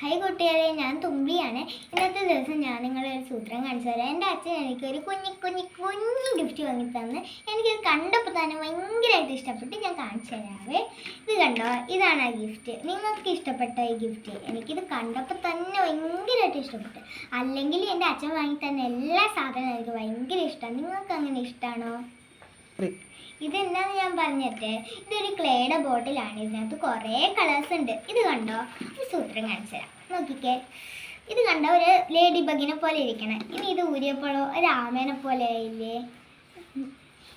Hi കൂട്ടുകാരെ, ഞാൻ തുമ്പിയാണ്. ഇന്നത്തെ ദിവസം ഞാൻ നിങ്ങളെ ഒരു സൂത്രം കാണിച്ചു തരാം. എൻ്റെ അച്ഛൻ എനിക്കൊരു കുഞ്ഞി ഗിഫ്റ്റ് വാങ്ങി തന്ന് എനിക്കത് കണ്ടപ്പോൾ തന്നെ ഭയങ്കരമായിട്ട് ഇഷ്ടപ്പെട്ട്. ഞാൻ കാണിച്ചു തരാവേ. ഇത് കണ്ടോ, ഇതാണ് ആ ഗിഫ്റ്റ്. നിങ്ങൾക്ക് ഇഷ്ടപ്പെട്ട ഈ ഗിഫ്റ്റ് എനിക്കിത് കണ്ടപ്പോൾ തന്നെ ഭയങ്കരമായിട്ട് ഇഷ്ടപ്പെട്ടു. അല്ലെങ്കിൽ എൻ്റെ അച്ഛൻ വാങ്ങി തന്ന എല്ലാ സാധനവും എനിക്ക് ഭയങ്കര ഇഷ്ടമാണ്. നിങ്ങൾക്ക് അങ്ങനെ ഇഷ്ടമാണോ? ഇതെന്താന്ന് ഞാൻ പറഞ്ഞിട്ട്, ഇതൊരു ക്ലേയുടെ ബോട്ടിലാണ്. ഇതിനകത്ത് കുറേ കളേഴ്സ് ഉണ്ട്. ഇത് കണ്ടോ, ഒരു സൂത്രം കാണിച്ചു തരാം, നോക്കിക്കേ. ഇത് കണ്ടോ, ഒരു ലേഡി ബഗിനെ പോലെ ഇരിക്കണം. ഇനി ഇത് ഊരിയപ്പോഴോ ഒരു ആമേനെ പോലെ ആയില്ലേ.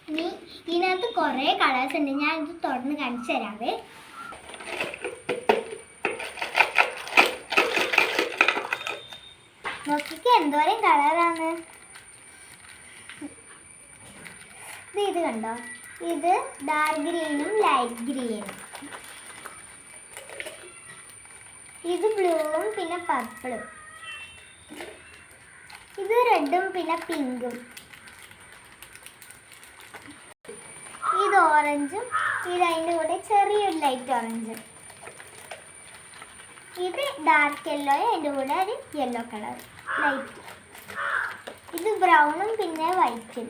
ഇനി ഇതിനകത്ത് കുറേ കളേഴ്സ് ഉണ്ട്. ഞാൻ ഇത് തുറന്ന് കാണിച്ചു തരാവേ. നോക്കിക്കേ, എന്തോരം കളറാണ്. ഇത് കണ്ടോ, ഇത് ഡാർക്ക് ഗ്രീനും ലൈറ്റ് ഗ്രീനും, ഇത് ബ്ലൂവും പിന്നെ പർപ്പിളും, ഇത് റെഡും പിന്നെ പിങ്കും, ഇത് ഓറഞ്ചും, ഇത് അതിൻ്റെ കൂടെ ചെറിയൊരു ലൈറ്റ് ഓറഞ്ചും, ഇത് ഡാർക്ക് യെല്ലോ, അതിൻ്റെ കൂടെ ഒരു യെല്ലോ കളർ ലൈറ്റ്, ഇത് ബ്രൗണും പിന്നെ വൈറ്റും.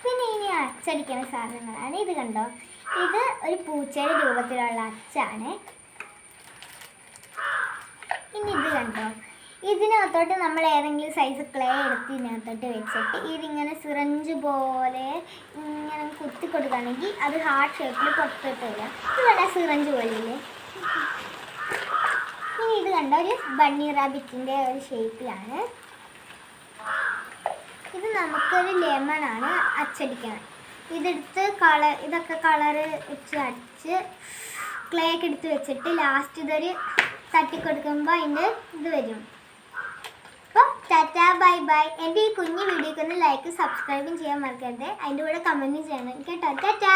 പിന്നെ ഇനി അച്ചടിക്കുന്ന സാധനങ്ങളാണ്. ഇത് കണ്ടോ, ഇത് ഒരു പൂച്ചയുടെ രൂപത്തിലുള്ള അച്ചാണ്. ഇനി ഇത് കണ്ടോ, ഇതിനകത്തോട്ട് നമ്മൾ ഏതെങ്കിലും സൈസ് ക്ലേ എടുത്ത് ഇതിനകത്തോട്ട് വെച്ചിട്ട് ഇതിങ്ങനെ സിറഞ്ച് പോലെ ഇങ്ങനെ കുത്തി കൊടുക്കുകയാണെങ്കിൽ അത് ഹാർട്ട് ഷേപ്പിൽ പുറത്തോട്ട് വരാം. ഇത് കണ്ട സിറഞ്ച് പോലെയില്ലേ. ഇനി ഇത് കണ്ടോ, ഒരു ബണ്ണി റാബിറ്റിൻ്റെ ഒരു ഷേപ്പിലാണ്. ഇത് നമുക്കൊരു ലെമണാണ് അച്ചടിക്കണം. ഇതെടുത്ത് ഇതൊക്കെ കളറ് വെച്ച് അടിച്ച് ക്ലേ ഒക്കെ എടുത്ത് വെച്ചിട്ട് ലാസ്റ്റ് ഇതൊരു തട്ടിക്കൊടുക്കുമ്പോൾ അതിൻ്റെ ഇത് വരും. അപ്പോൾ ടാറ്റാ ബൈ ബൈ. എൻ്റെ ഈ കുഞ്ഞു വീഡിയോക്ക് ഒന്ന് ലൈക്ക് സബ്സ്ക്രൈബും ചെയ്യാൻ മറക്കരുത്. അതിൻ്റെ കൂടെ കമൻറ്റും ചെയ്യണം കേട്ടോ. ടാറ്റാ.